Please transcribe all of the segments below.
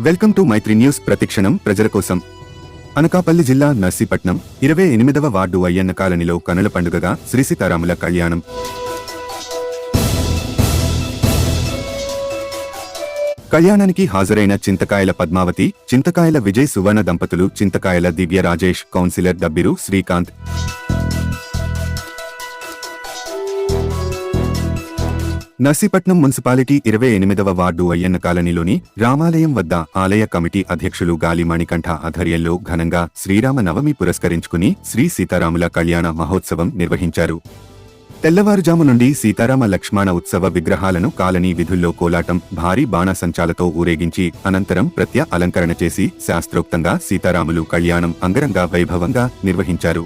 Welcome to Mythri news. ప్రతిక్షణం ప్రజల కోసం. అనకాపల్లి జిల్లా నర్సీపట్నం 28వ వార్డు అయ్యన్న కాలనీలో కనుల పండుగగా శ్రీ సీతారాముల కళ్యాణం. కళ్యాణానికి హాజరైన చింతకాయల పద్మావతి, చింతకాయల విజయ్ సువర్ణ దంపతులు, చింతకాయల దివ్య రాజేష్, కౌన్సిలర్ దబ్బిరు శ్రీకాంత్. నర్సీపట్నం మున్సిపాలిటీ 28వ వార్డు అయ్యన్న కాలనీలోని రామాలయం వద్ద ఆలయ కమిటీ అధ్యక్షులు గాలి మణికంఠ ఆధ్వర్యంలో ఘనంగా శ్రీరామ నవమి పురస్కరించుకుని శ్రీ సీతారాముల కళ్యాణ మహోత్సవం నిర్వహించారు. తెల్లవారుజాము నుండి సీతారామ లక్ష్మణ ఉత్సవ విగ్రహాలను కాలనీ విధుల్లో కోలాటం, భారీ బాణసంచాలతో ఊరేగించి అనంతరం ప్రత్య అలంకరణ చేసి శాస్త్రోక్తంగా సీతారాములు కళ్యాణం అంగరంగ వైభవంగా నిర్వహించారు.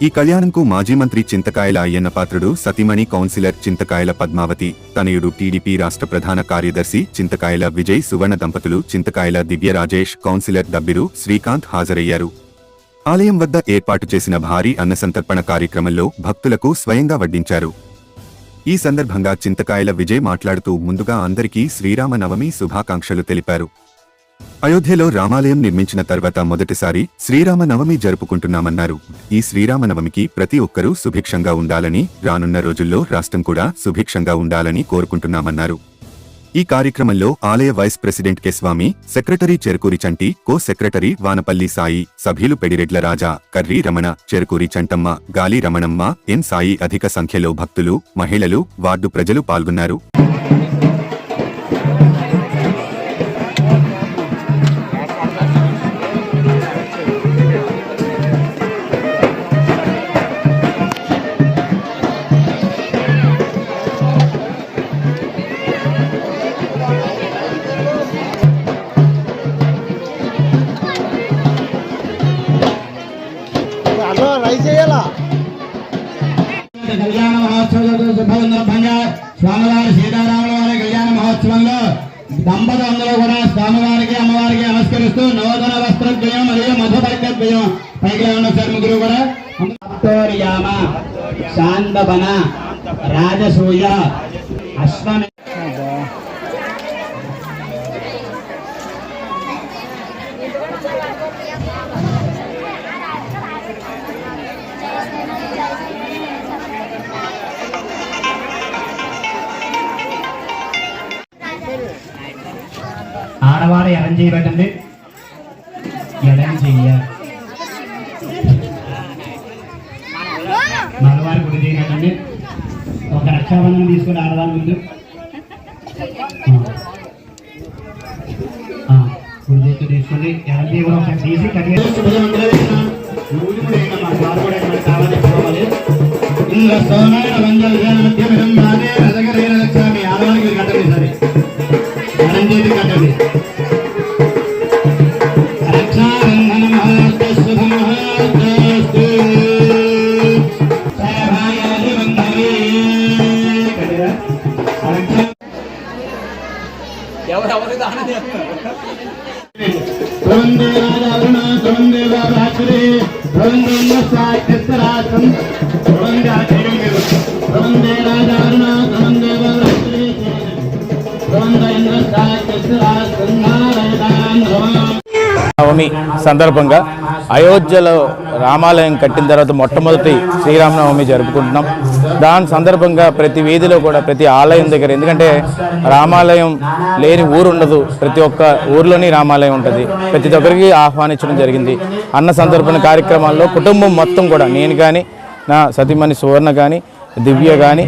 ఈ కళ్యాణంకు మాజీ మంత్రి చింతకాయల అయ్యన్నపాత్రుడు, సతీమణి కౌన్సిలర్ చింతకాయల పద్మావతి, తనయుడు టీడీపీ రాష్ట్ర ప్రధాన కార్యదర్శి చింతకాయల విజయ్ సువర్ణ దంపతులు, చింతకాయల దివ్య రాజేష్, కౌన్సిలర్ దబ్బిరు శ్రీకాంత్ హాజరయ్యారు. ఆలయం వద్ద ఏర్పాటు చేసిన భారీ అన్నసంతర్పణ కార్యక్రమంలో భక్తులకు స్వయంగా వడ్డించారు. ఈ సందర్భంగా చింతకాయల విజయ్ మాట్లాడుతూ ముందుగా అందరికీ శ్రీరామ నవమి శుభాకాంక్షలు తెలిపారు. అయోధ్యలో రామాలయం నిర్మించిన తర్వాత మొదటిసారి శ్రీరామ నవమి జరుపుకుంటున్నామన్నారు. ఈ శ్రీరామ నవమికి ప్రతి ఒక్కరూ సుభిక్షంగా ఉండాలని, రానున్న రోజుల్లో రాష్ట్రం కూడా సుభిక్షంగా ఉండాలని కోరుకుంటున్నామన్నారు. ఈ కార్యక్రమంలో ఆలయ వైస్ ప్రెసిడెంట్ కె స్వామి, సెక్రటరీ చెరుకూరి చంటి, కో సెక్రటరీ వానపల్లి సాయి, సభ్యులు పెడిరెడ్ల రాజా, కర్రీ రమణ, చెరుకూరి చంటమ్మ, గాలి రమణమ్మ, ఎన్ సాయి, అధిక సంఖ్యలో భక్తులు, మహిళలు, వార్డు ప్రజలు పాల్గొన్నారు. కళ్యాణ మహోత్సవంలో శుభంగా స్వామివారి సీతారాముల వారి కళ్యాణ మహోత్సవంలో దంపతులందరూ కూడా స్వామివారికి అమ్మవారికి నమస్కరిస్తూ నూతన వస్త్రద్వయం మరియు మధుపర్కద్వయం పైకి ఉన్న ముగ్గురు కూడా శాంతవన రాజసూయ అశ్వమే ఆడవారు ఎడం చేయబెట్టండి, ఎడం చెయ్య, మగవారు కుడి చేయబెట్టండి. ఒక రక్షాబంధనం తీసుకుని ఆడవారి ముందు కుడి చేస్తూ తీసుకోండి, ఎడం చేయ కూడా ఒకసారి తీసి ఆడవారికి కట్టండి, సరే ఎడం చేతి కట్టండి. నవమి సందర్భంగా అయోధ్యలో రామాలయం కట్టిన తర్వాత మొట్టమొదటి శ్రీరామనవమి జరుపుకుంటున్నాం. దాని సందర్భంగా ప్రతి వీధిలో కూడా, ప్రతి ఆలయం దగ్గర, ఎందుకంటే రామాలయం లేని ఊరు ఉండదు, ప్రతి ఒక్క ఊర్లోని రామాలయం ఉంటుంది. ప్రతి ఒక్కరికి ఆహ్వానించడం జరిగింది. అన్న సందర్భన కార్యక్రమాల్లో కుటుంబం మొత్తం కూడా, నేను కానీ, నా సతీమణి సువర్ణ కానీ, దివ్య కానీ,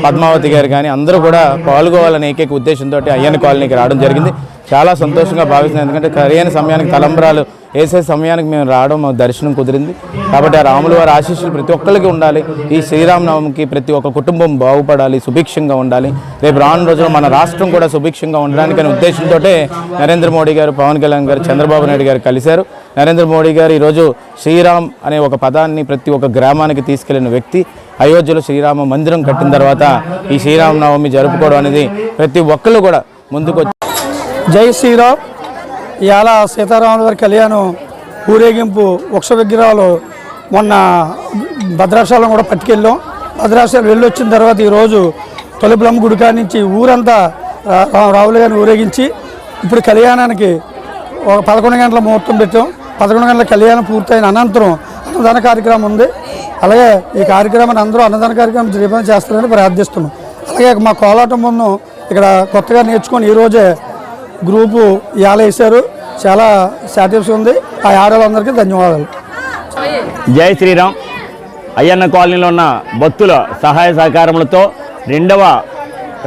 పద్మావతి గారు కానీ అందరూ కూడా పాల్గొవాలనే ఏకైక ఉద్దేశంతో అయ్యన్న కాలనీకి రావడం జరిగింది. చాలా సంతోషంగా భావిస్తున్నాను, ఎందుకంటే సరైన సమయానికి తలంబ్రాలు వేసే సమయానికి మేము రావడం, దర్శనం కుదిరింది. కాబట్టి ఆ రాముల వారి ఆశీస్సులు ప్రతి ఒక్కరికి ఉండాలి. ఈ శ్రీరామనవమికి ప్రతి ఒక్క కుటుంబం బాగుపడాలి, సుభిక్షంగా ఉండాలి. రేపు రాను రోజుల్లో మన రాష్ట్రం కూడా సుభిక్షంగా ఉండడానికి అనే ఉద్దేశంతో నరేంద్ర మోడీ గారు, పవన్ కళ్యాణ్ గారు, చంద్రబాబు నాయుడు గారు కలిశారు. నరేంద్ర మోడీ గారు ఈరోజు శ్రీరామ్ అనే ఒక పదాన్ని ప్రతి ఒక్క గ్రామానికి తీసుకెళ్లిన వ్యక్తి. అయోధ్యలో శ్రీరామ మందిరం కట్టిన తర్వాత ఈ శ్రీరామనవమి జరుపుకోవడం అనేది ప్రతి ఒక్కళ్ళు కూడా ముందుకు. జై శ్రీరామ్. ఇవాళ సీతారాముల వారి కళ్యాణం ఊరేగింపు వృక్ష విగ్రహాలు మొన్న భద్రాచలం కూడా పట్టుకెళ్ళాం. భద్రాచలం వెళ్ళొచ్చిన తర్వాత ఈరోజు తొలిపులమ్మ గుడి కాడి నుంచి ఊరంతా రావుల గారిని ఊరేగించి ఇప్పుడు కళ్యాణానికి ఒక 11 గంటల ముహూర్తం పెట్టాం. 11 గంటల కళ్యాణం పూర్తయిన అనంతరం అన్నదాన కార్యక్రమం ఉంది. అలాగే ఈ కార్యక్రమాన్ని అందరూ అన్నదాన కార్యక్రమం జయప్రదం చేస్తారని ప్రార్థిస్తున్నాం. అలాగే మా కోలాటం ముందు ఇక్కడ కొత్తగా నేర్చుకొని ఈరోజే గ్రూపు ఇవాళ వేశారు. చాలా సాటిస్ఫై ఉంది. ఆ ఆడవాళ్ళందరికీ ధన్యవాదాలు. జై శ్రీరామ్. అయ్యన్న కాలనీలో ఉన్న భక్తుల సహాయ సహకారములతో 2వ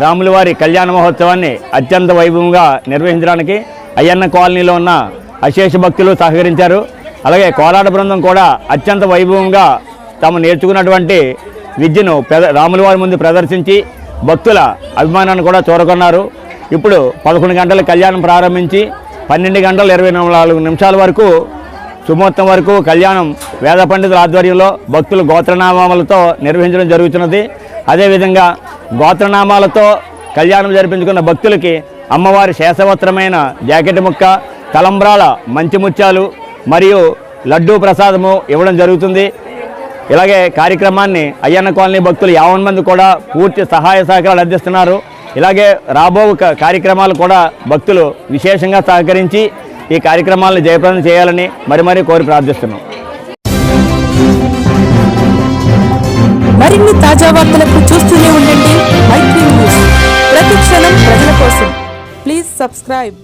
రాములవారి కళ్యాణ మహోత్సవాన్ని అత్యంత వైభవంగా నిర్వహించడానికి అయ్యన్న కాలనీలో ఉన్న అశేష భక్తులు సహకరించారు. అలాగే కోలాట బృందం కూడా అత్యంత వైభవంగా తాము నేర్చుకున్నటువంటి విద్యను రాములవారి ముందు ప్రదర్శించి భక్తుల అభిమానాన్ని కూడా చూరగొన్నారు. ఇప్పుడు 11 గంటల కళ్యాణం ప్రారంభించి 12 గంటల 24 నిమిషాల వరకు సుముహూర్తం వరకు కళ్యాణం వేద పండితుల ఆధ్వర్యంలో భక్తులు గోత్రనామాలతో నిర్వహించడం జరుగుతున్నది. అదేవిధంగా గోత్రనామాలతో కళ్యాణం జరిపించుకున్న భక్తులకి అమ్మవారి శేషవస్త్రమైన జాకెట్ ముక్క, తలంబ్రాల మంచి ముత్యాలు మరియు లడ్డూ ప్రసాదము ఇవ్వడం జరుగుతుంది. ఇలాగే కార్యక్రమాన్ని అయ్యన్న కాలనీ భక్తులు 50 మంది కూడా పూర్తి సహాయ సహకారాలు అందిస్తున్నారు. ఇలాగే రాబో కార్యక్రమాలు కూడా భక్తులు విశేషంగా సహకరించి ఈ కార్యక్రమాలను జయప్రదం చేయాలని మరీ కోరి ప్రార్థిస్తున్నాం. మరిన్ని తాజా వార్తలకు చూస్తూనే ఉండండి మైత్రి న్యూస్. ప్రతి క్షణం ప్రజల కోసం. Please subscribe.